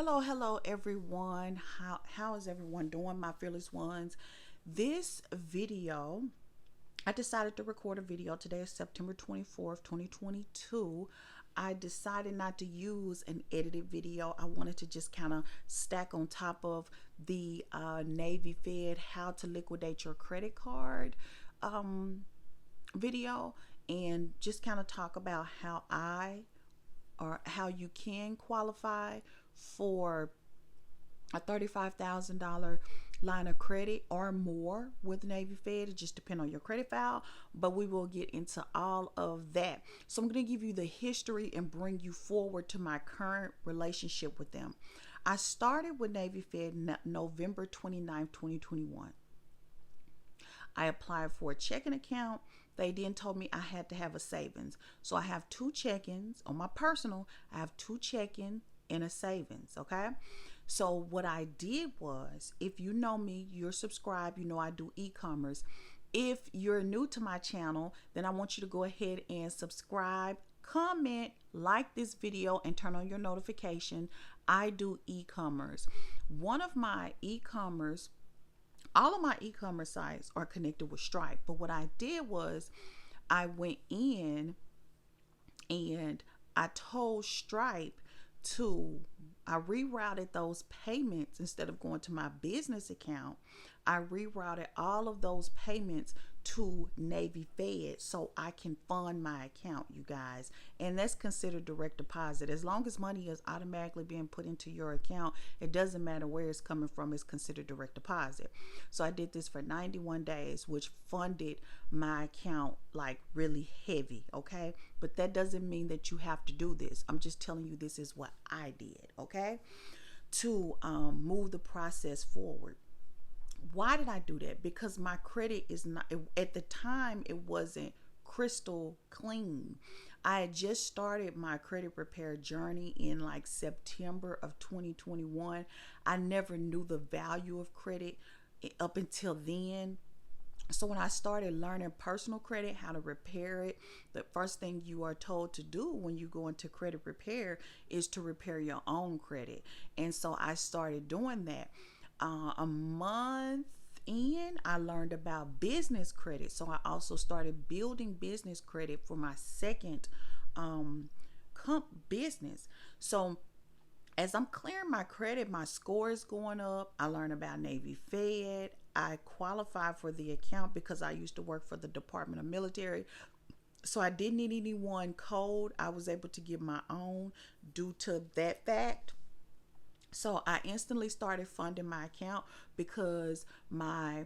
Hello everyone. How is everyone doing, my fearless ones? This video, I decided to record a video. Today is September 24th, 2022. I decided not to use an edited video. I wanted to just kind of stack on top of the Navy Fed how to liquidate your credit card video, and just kind of talk about how you can qualify for a $35,000 line of credit or more with Navy Fed. It just depends on your credit file, but we will get into all of that. So I'm going to give you the history and bring you forward to my current relationship with them. I started with Navy Fed November 29th, 2021. I applied for a checking account. They then told me I had to have a savings. So I have two check-ins on my personal. I have two check-in and a savings. Okay. So what I did was, if you know me, you're subscribed, you know I do e-commerce. If you're new to my channel, then I want you to go ahead and subscribe, comment, like this video, and turn on your notification. I do e-commerce. One of my e-commerce All of my e-commerce sites are connected with Stripe. But what I did was I went in and I told Stripe I rerouted those payments. Instead of going to my business account, I rerouted all of those payments to Navy Fed so I can fund my account, you guys. And that's considered direct deposit. As long as money is automatically being put into your account, it doesn't matter where it's coming from, it's considered direct deposit. So I did this for 91 days, which funded my account like really heavy, okay? But that doesn't mean that you have to do this. I'm just telling you this is what I did, okay? To move the process forward. Why did I do that? Because my credit is not, at the time, it wasn't crystal clean. I had just started my credit repair journey in like September of 2021. I never knew the value of credit up until then. So when I started learning personal credit, how to repair it, the first thing you are told to do when you go into credit repair is to repair your own credit. And so I started doing that. A month in, I learned about business credit. So I also started building business credit for my second business. So as I'm clearing my credit, my score is going up. I learned about Navy Fed. I qualified for the account because I used to work for the Department of Military. So I didn't need any one code. I was able to give my own due to that fact. So I instantly started funding my account because my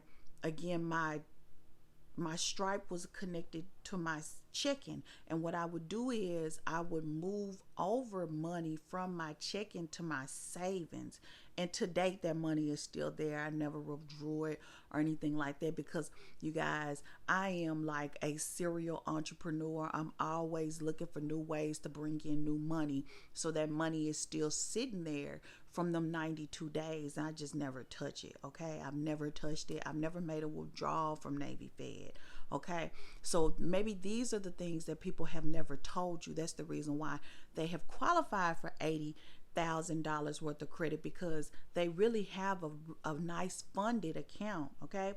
Stripe was connected to my checking. And what I would do is I would move over money from my checking to my savings. And to date, that money is still there. I never withdrew it or anything like that because, you guys, I am like a serial entrepreneur. I'm always looking for new ways to bring in new money. So that money is still sitting there from them 92 days. And I just never touch it, okay? I've never touched it. I've never made a withdrawal from Navy Fed, okay? So maybe these are the things that people have never told you. That's the reason why they have qualified for $80,000 worth of credit, because they really have a nice funded account, okay?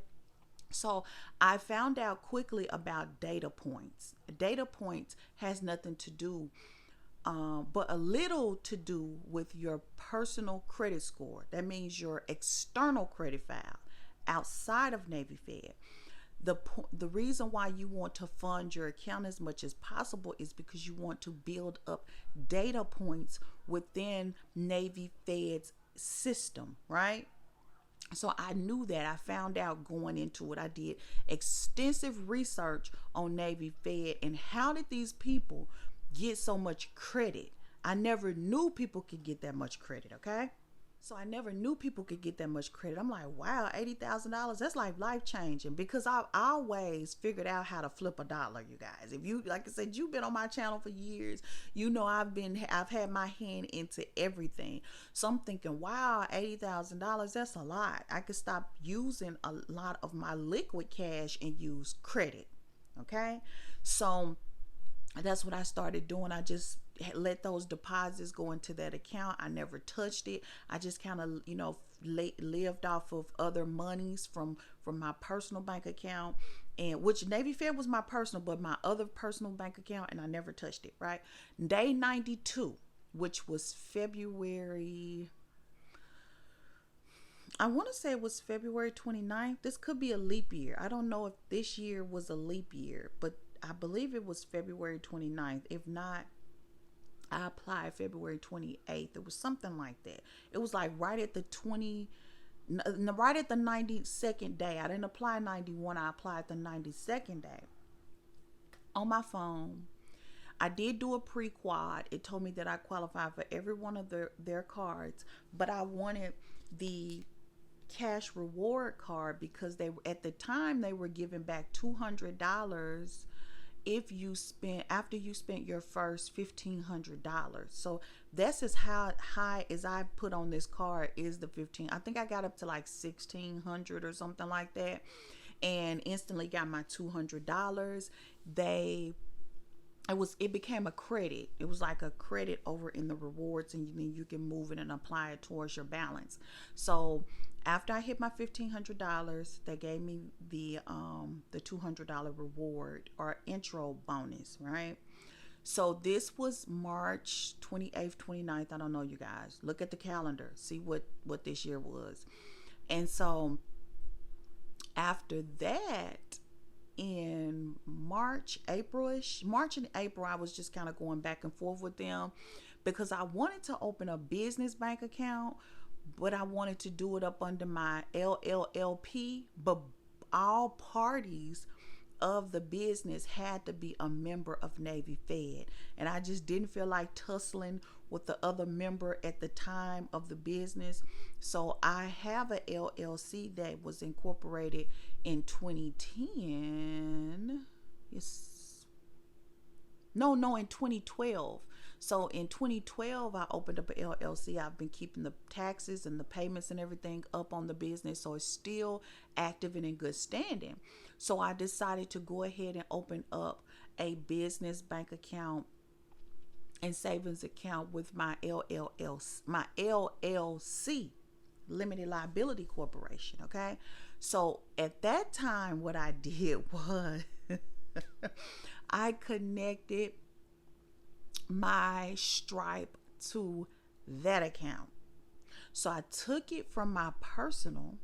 So I found out quickly about data points. Data points has nothing to do but a little to do with your personal credit score. That means your external credit file outside of Navy Fed. The reason why you want to fund your account as much as possible is because you want to build up data points within Navy Fed's system, right? So I knew that. I found out going into it. I did extensive research on Navy Fed and how did these people get so much credit. I never knew people could get that much credit, okay? So I never knew people could get that much credit. I'm like, wow, $80,000, that's like life changing, because I've always figured out how to flip a dollar, you guys. If you, like I said, you've been on my channel for years, you know I've had my hand into everything. So I'm thinking, wow, $80,000, that's a lot. I could stop using a lot of my liquid cash and use credit, okay? So that's what I started doing. I just let those deposits go into that account. I never touched it. I just kind of, lived off of other monies from my personal bank account, and which Navy Fed was my personal, but my other personal bank account, and I never touched it, right? Day 92, which was February, I want to say it was February 29th. This could be a leap year. I don't know if this year was a leap year, but I believe it was February 29th. If not, I applied February 28th. It was something like that. It was like right at the 92nd day. I didn't apply 91. I applied the 92nd day. On my phone, I did do a pre-quad. It told me that I qualified for every one of their cards, but I wanted the cash reward card because they, at the time, they were giving back $200 if you spent, after you spent your first $1,500. So that's as high as I put on this card is the 15. I think I got up to like 1,600 or something like that, and instantly got my $200. It became a credit. It was like a credit over in the rewards, and then you can move it and apply it towards your balance. So after I hit my $1,500, they gave me the $200 reward or intro bonus, right? So this was March 28th, 29th. I don't know, you guys. Look at the calendar. See what this year was. And so after that, in March and April, I was just kind of going back and forth with them because I wanted to open a business bank account, but I wanted to do it up under my LLLP, but all parties of the business had to be a member of Navy Fed, and I just didn't feel like tussling with the other member at the time of the business. So I have a LLC that was incorporated in 2010. In 2012. So in 2012, I opened up an LLC. I've been keeping the taxes and the payments and everything up on the business, so it's still active and in good standing. So I decided to go ahead and open up a business bank account and savings account with my LLC, Limited Liability Corporation. Okay, so at that time, what I did was I connected my Stripe to that account. So I took it from my personal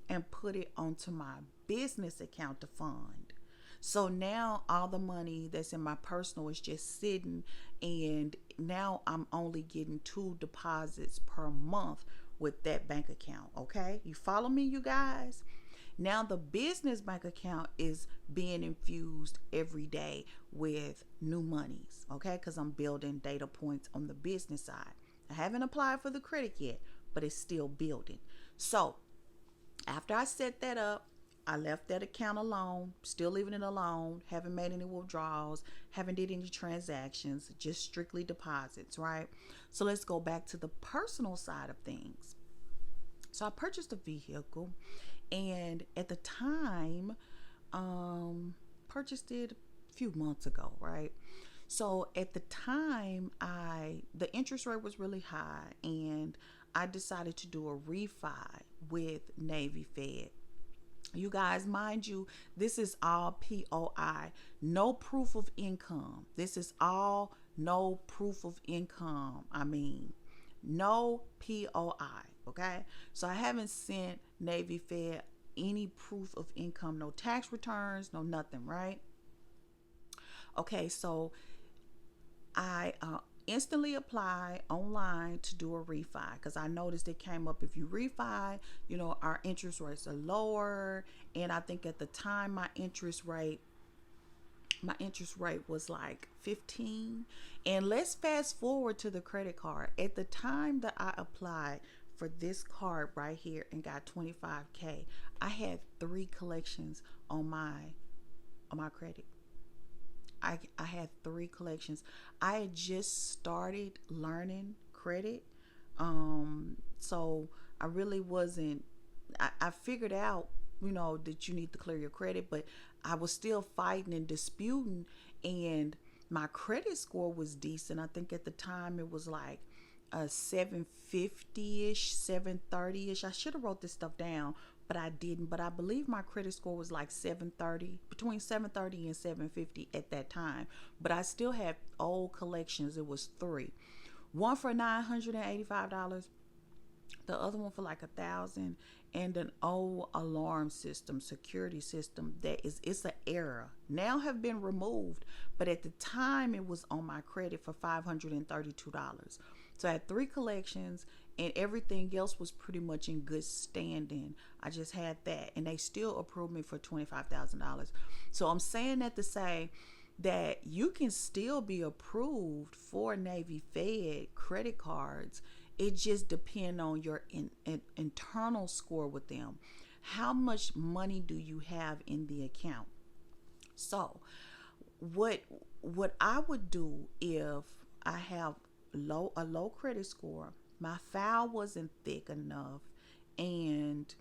and put it onto my business account to fund. So now all the money that's in my personal is just sitting, and now I'm only getting 2 deposits per month with that bank account. Okay, you follow me, you guys? Now the business bank account is being infused every day with new monies, okay? Because I'm building data points on the business side. I haven't applied for the credit yet, but it's still building. So after I set that up, I left that account alone, still leaving it alone, haven't made any withdrawals, haven't did any transactions, just strictly deposits, right? So let's go back to the personal side of things. So I purchased a vehicle, and at the time, purchased it a few months ago, right? So at the time, the interest rate was really high, and I decided to do a refi with Navy Fed. You guys, mind you, this is all POI, no proof of income. This is all no proof of income. I mean, no POI, okay? So I haven't sent Navy Fed any proof of income, no tax returns, no nothing, right? Okay, so I instantly apply online to do a refi because I noticed it came up, if you refi, our interest rates are lower. And I think at the time my interest rate was like 15. And let's fast forward to the credit card. At the time that I applied for this card right here and got 25K, I had 3 collections on my credit. I had 3 collections. I had just started learning credit. So I really wasn't, I figured out, that you need to clear your credit, but I was still fighting and disputing. And My credit score was decent. I think at the time it was like a 750-ish, 730-ish. I should have wrote this stuff down, but I didn't. But I believe my credit score was like 730, between 730 and 750 at that time. But I still had old collections. It was three. One for $985, the other one for like 1,000, and an old alarm system, security system that it's an error now have been removed, but at the time it was on my credit for $532. So I had three collections, and everything else was pretty much in good standing. I just had that, and they still approved me for $25,000. So I'm saying that to say that you can still be approved for Navy Fed credit cards. It just depends on your internal score with them. How much money do you have in the account? So what I would do if I have a low credit score, my file wasn't thick enough, and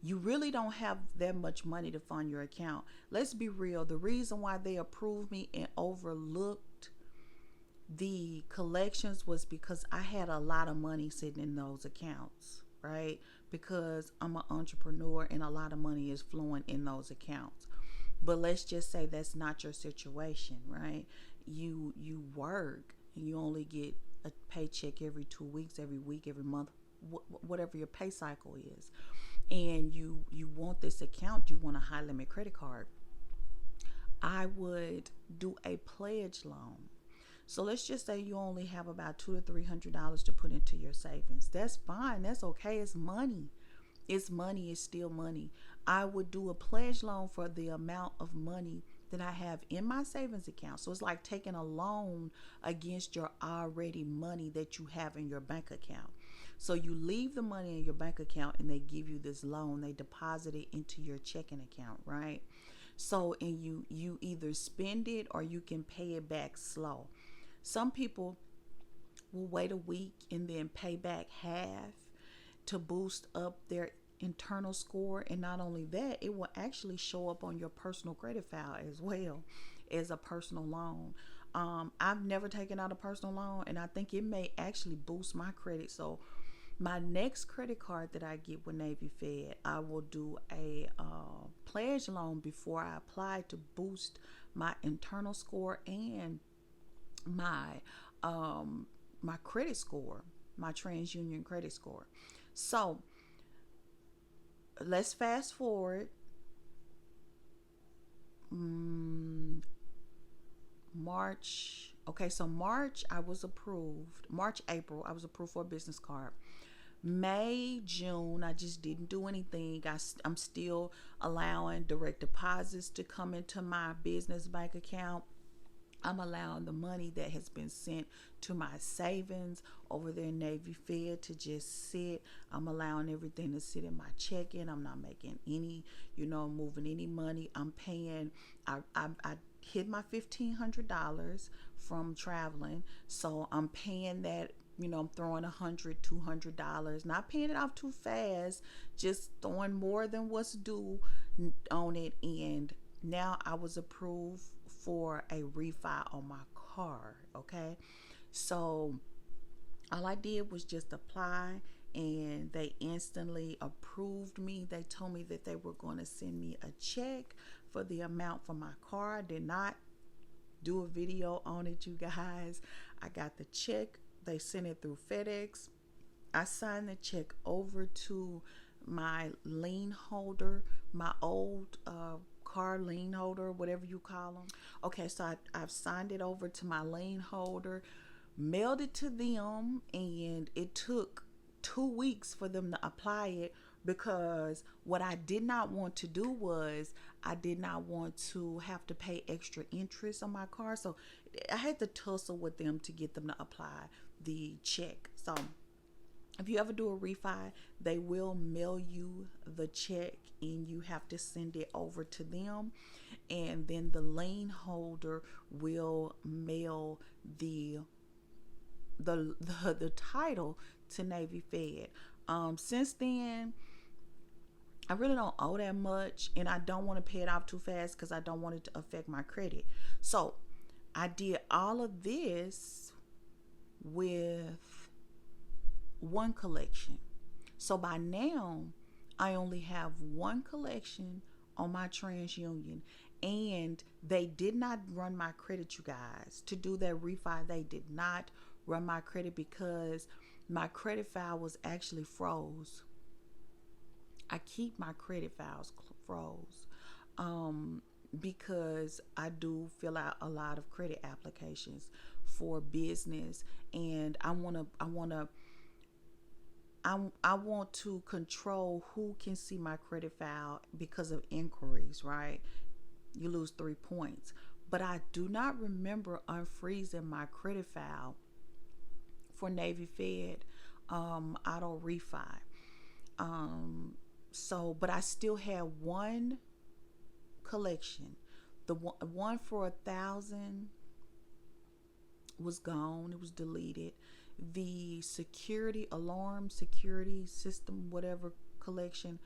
you really don't have that much money to fund your account. Let's be real. The reason why they approved me and overlooked the collections was because I had a lot of money sitting in those accounts, right? Because I'm an entrepreneur and a lot of money is flowing in those accounts. But let's just say that's not your situation, right? You work and you only get a paycheck every 2 weeks, every week, every month, whatever your pay cycle is. And you want this account, you want a high limit credit card. I would do a pledge loan. So let's just say you only have about $200 to $300 to put into your savings. That's fine. That's okay. It's money. It's money. It's still money. I would do a pledge loan for the amount of money that I have in my savings account. So it's like taking a loan against your already money that you have in your bank account. So you leave the money in your bank account and they give you this loan. They deposit it into your checking account, right? So and you either spend it or you can pay it back slow. Some people will wait a week and then pay back half to boost up their internal score. And not only that, it will actually show up on your personal credit file as well as a personal loan. I've never taken out a personal loan, and I think it may actually boost my credit. So my next credit card that I get with Navy Fed, I will do a pledge loan before I apply to boost my internal score and my my credit score, my TransUnion credit score. So let's fast forward. March. Okay, so March I was approved. March, April I was approved for a business card. May, June, I just didn't do anything. I'm still allowing direct deposits to come into my business bank account. I'm allowing the money that has been sent to my savings over there in Navy Fed to just sit. I'm allowing everything to sit in my checking. I'm not making any, moving any money. I'm paying. I hit my $1,500 from traveling, so I'm paying that. I'm throwing $100, $200, not paying it off too fast, just throwing more than what's due on it. And now I was approved for a refi on my car. Okay, so all I did was just apply, and they instantly approved me. They told me that they were going to send me a check for the amount for my car. I did not do a video on it, you guys. I got the check. They sent it through FedEx. I signed the check over to my lien holder, my old car lien holder, whatever you call them. Okay, so I've signed it over to my lien holder, mailed it to them, and it took 2 weeks for them to apply it, because what I did not want to do was I did not want to have to pay extra interest on my car. So I had to tussle with them to get them to apply the check. So if you ever do a refi, they will mail you the check and you have to send it over to them, and then the lien holder will mail the title to Navy Fed. Since then, I really don't owe that much, and I don't want to pay it off too fast because I don't want it to affect my credit. So I did all of this with one collection. So by now, I only have one collection on my TransUnion, and they did not run my credit, you guys. To do that refi, they did not run my credit because my credit file was actually froze. I keep my credit files froze because I do fill out a lot of credit applications for business, and I want to control who can see my credit file because of inquiries, right? You lose 3 points. But I do not remember unfreezing my credit file for Navy Fed auto refi. But I still had one collection. The one for 1,000 was gone. It was deleted. The security system, whatever collection,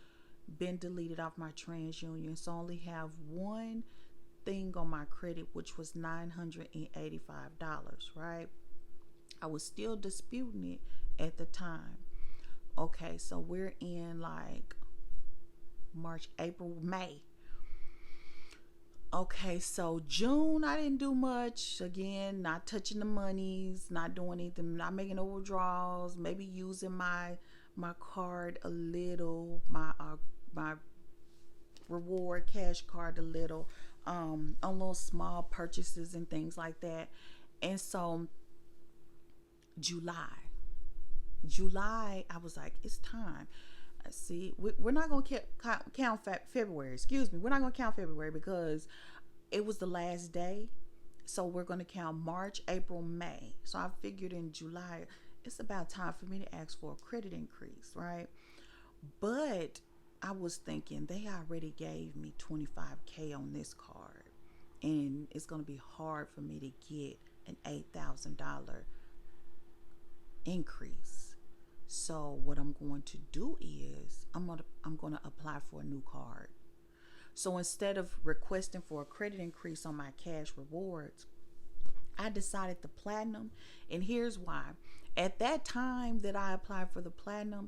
been deleted off my TransUnion. So I only have one thing on my credit, which was $985, right? I was still disputing it at the time. Okay, so we're in like March, April, May. Okay, so June, I didn't do much. Again, not touching the monies, not doing anything, not making no withdrawals, maybe using my card a little, my reward cash card a little, on little small purchases and things like that. And so July, I was like, it's time. See, we're not going to count February. Excuse me. We're not going to count February because it was the last day. So we're going to count March, April, May. So I figured in July, it's about time for me to ask for a credit increase, right? But I was thinking they already gave me $25K on this card, and it's going to be hard for me to get an $8,000 increase. So what I'm going to do is I'm going to apply for a new card. So instead of requesting for a credit increase on my cash rewards, I decided the platinum, and here's why. At that time that I applied for the platinum,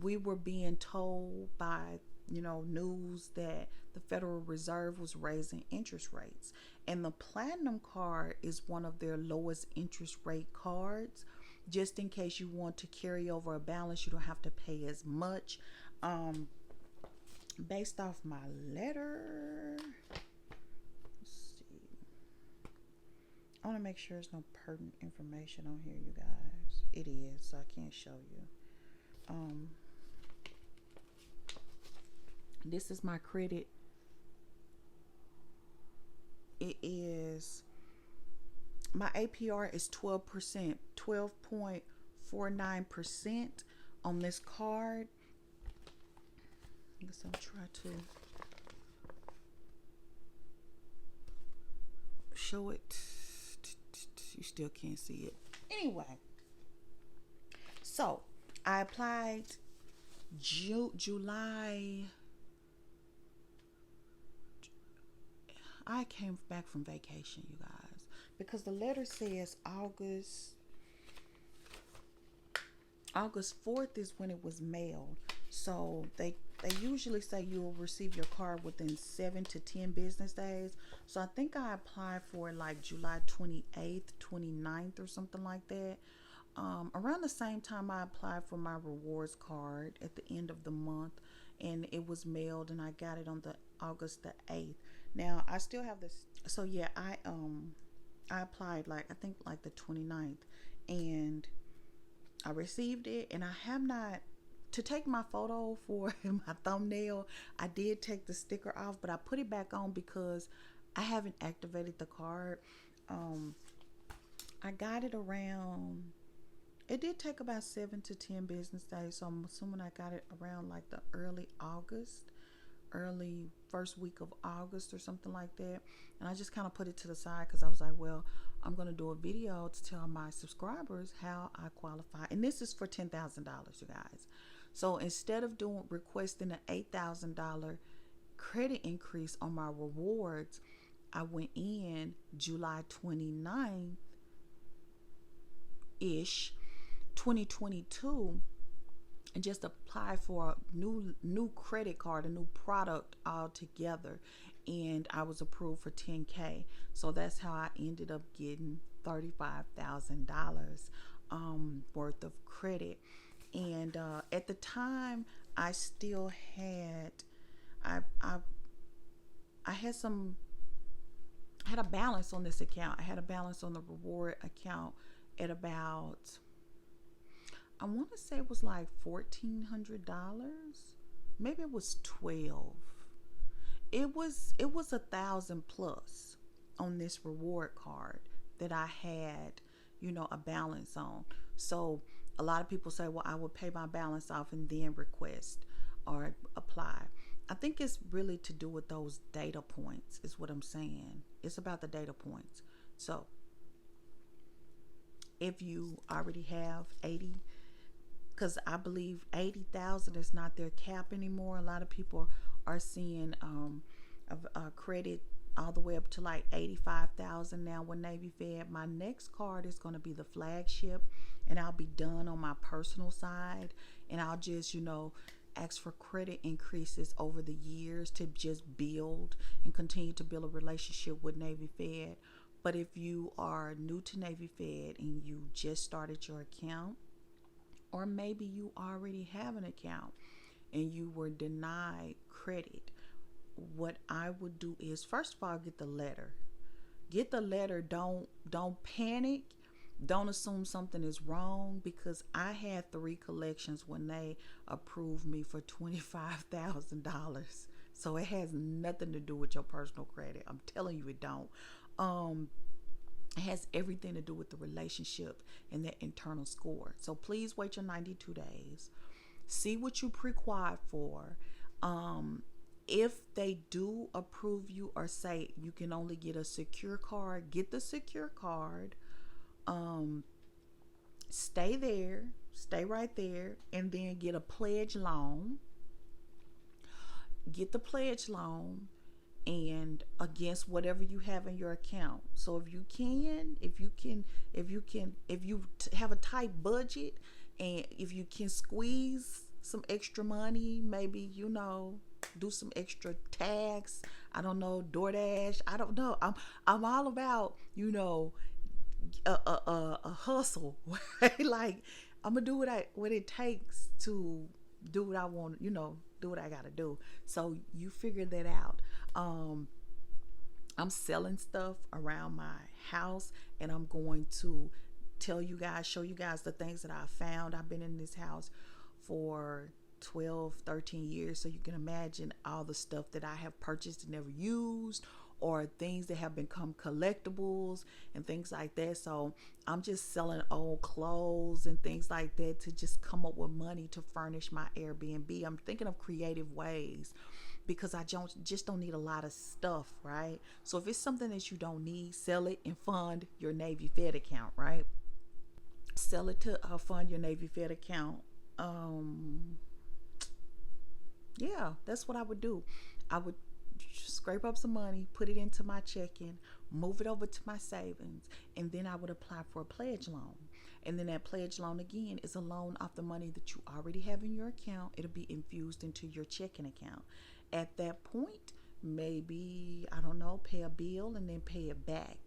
we were being told by news that the Federal Reserve was raising interest rates, and the platinum card is one of their lowest interest rate cards. Just in case you want to carry over a balance, you don't have to pay as much. Based off my letter, let's see. I want to make sure there's no pertinent information on here, you guys. It is, so I can't show you. This is my credit. It is, my APR is 12%, 12.49% on this card. I guess I'll try to show it. You still can't see it. Anyway, so I applied July. I came back from vacation, you guys, because the letter says August 4th is when it was mailed. So they usually say you'll receive your card within 7 to 10 business days. So I think I applied for like July 28th, 29th or something like that. Around the same time I applied for my rewards card at the end of the month, and it was mailed, and I got it on the August the 8th. Now I still have this. So yeah, I applied like I think like the 29th, and I received it, and I have not, to take my photo for my thumbnail, I did take the sticker off, but I put it back on because I haven't activated the card. I got it around, it did take about 7 to 10 business days, so I'm assuming I got it around like the early first week of August or something like that. And I just kind of put it to the side because I was like, well, I'm going to do a video to tell my subscribers how I qualify. And this is for $10,000, you guys. So instead of requesting an $8,000 credit increase on my rewards, I went in July 29th ish, 2022, and just applied for a new credit card, a new product altogether, and I was approved for 10K. So that's how I ended up getting $35,000 worth of credit. And at the time, I still had I I I had some I had a balance on this account. I had a balance on the reward account at about, I want to say it was like $1,400. Maybe it was 12. It was 1,000 plus on this reward card that I had, a balance on. So a lot of people say, well, I would pay my balance off and then request or apply. I think it's really to do with those data points, is what I'm saying. It's about the data points. So if you already have 80, because I believe 80,000 is not their cap anymore. A lot of people are seeing a credit all the way up to like 85,000 now with Navy Fed. My next card is going to be the flagship, and I'll be done on my personal side, and I'll just ask for credit increases over the years to just build and continue to build a relationship with Navy Fed. But if you are new to Navy Fed and you just started your account, or maybe you already have an account and you were denied credit, what I would do is, first of all, get the letter. Get the letter. Don't panic. Don't assume something is wrong, because I had 3 collections when they approved me for $25,000. So it has nothing to do with your personal credit. I'm telling you, it don't. It has everything to do with the relationship and that internal score. So please wait your 92 days. See what you pre-qualified for. If they do approve you or say you can only get a secure card, get the secure card. Stay there, stay right there, and then get a pledge loan. Get the pledge loan, and against whatever you have in your account. So if you have a tight budget, and if you can squeeze some extra money, maybe do some extra tags. I don't know, DoorDash. I don't know. I'm all about a hustle. Like, I'm gonna do what it takes to do what I want. Do what I gotta do. So you figure that out. I'm selling stuff around my house, and I'm going to show you guys the things that I found. I've been in this house for 12, 13 years, so you can imagine all the stuff that I have purchased and never used, or things that have become collectibles and things like that. So I'm just selling old clothes and things like that to just come up with money to furnish my Airbnb. I'm thinking of creative ways, because I just don't need a lot of stuff, right? So if it's something that you don't need, sell it and fund your Navy Fed account, right? Sell it to fund your Navy Fed account. Yeah, that's what I would do. I would scrape up some money, put it into my checking, move it over to my savings, and then I would apply for a pledge loan. And then that pledge loan, again, is a loan off the money that you already have in your account. It'll be infused into your checking account. At that point, maybe, I don't know, pay a bill and then pay it back.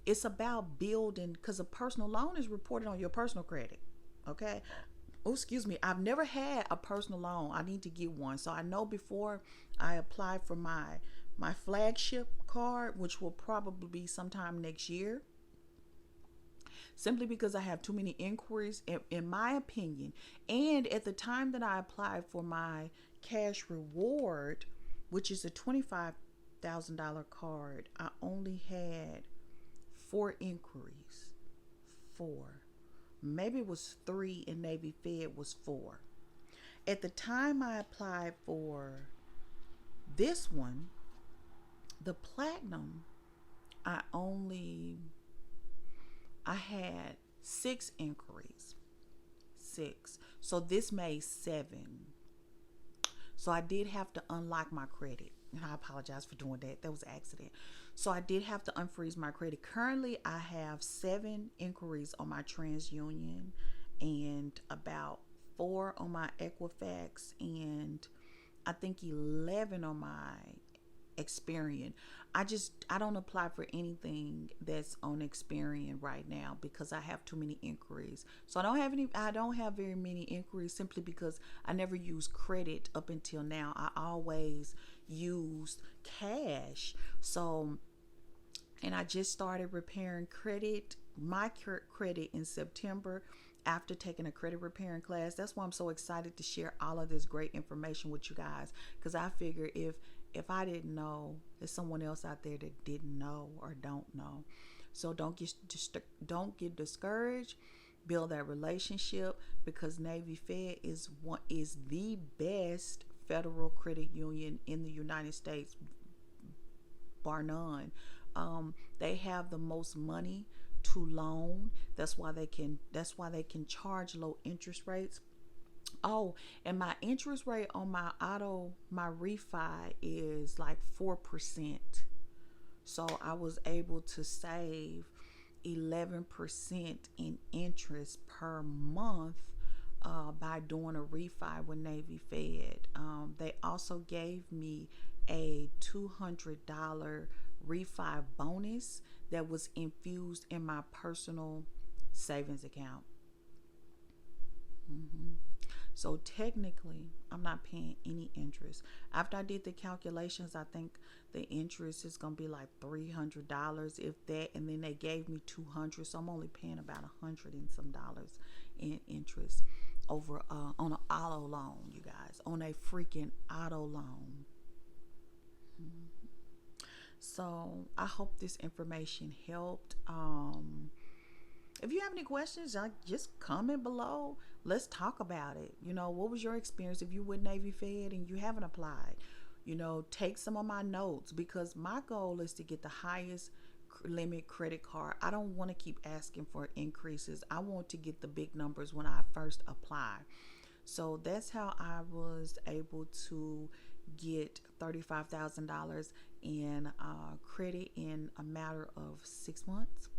It's about building, because a personal loan is reported on your personal credit. Okay. Oh, excuse me. I've never had a personal loan. I need to get one. So I know before I apply for my flagship card, which will probably be sometime next year, simply because I have too many inquiries, in my opinion. And at the time that I applied for my cash reward, which is a $25,000 card, I only had 4 inquiries. 4. Maybe it was 3, and Navy Fed was 4. At the time I applied for this one, the platinum, I had 6 inquiries. 6. So this made 7. So I did have to unlock my credit. And I apologize for doing that. That was an accident. So I did have to unfreeze my credit. Currently, I have 7 inquiries on my TransUnion and about 4 on my Equifax and I think 11 on my Experian. I don't apply for anything that's on Experian right now because I have too many inquiries. So I don't have very many inquiries simply because I never used credit up until now. I always used cash. So and I just started repairing my credit in September after taking a credit repairing class. That's why I'm so excited to share all of this great information with you guys, because I figure if I didn't know, there's someone else out there that didn't know or don't know. So don't get discouraged. Build that relationship, because Navy Fed is the best federal credit union in the United States, bar none. They have the most money to loan. That's why they can charge low interest rates. Oh, and my interest rate on my refi is like 4%. So I was able to save 11% in interest per month by doing a refi with Navy Fed. They also gave me a $200 refi bonus that was infused in my personal savings account. Mm-hmm. So technically, I'm not paying any interest. After I did the calculations, I think the interest is gonna be like $300, if that, and then they gave me 200, so I'm only paying about $100 and some dollars in interest over on an auto loan, you guys, on a freaking auto loan. Mm-hmm. So I hope this information helped. If you have any questions, just comment below. Let's talk about it. What was your experience if you with Navy Fed and you haven't applied? Take some of my notes, because my goal is to get the highest limit credit card. I don't want to keep asking for increases. I want to get the big numbers when I first apply. So that's how I was able to get $35,000 in credit in a matter of 6 months,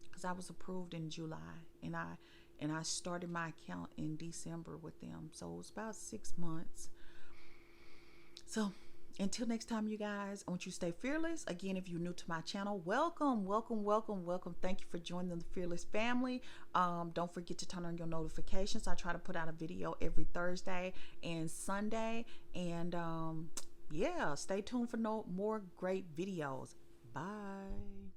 because I was approved in July, and I started my account in December with them. So it was about 6 months. So until next time, you guys, I want you to stay fearless. Again, if you're new to my channel, welcome, welcome, welcome, welcome. Thank you for joining the Fearless family. Don't forget to turn on your notifications. I try to put out a video every Thursday and Sunday. And yeah, stay tuned for more great videos. Bye.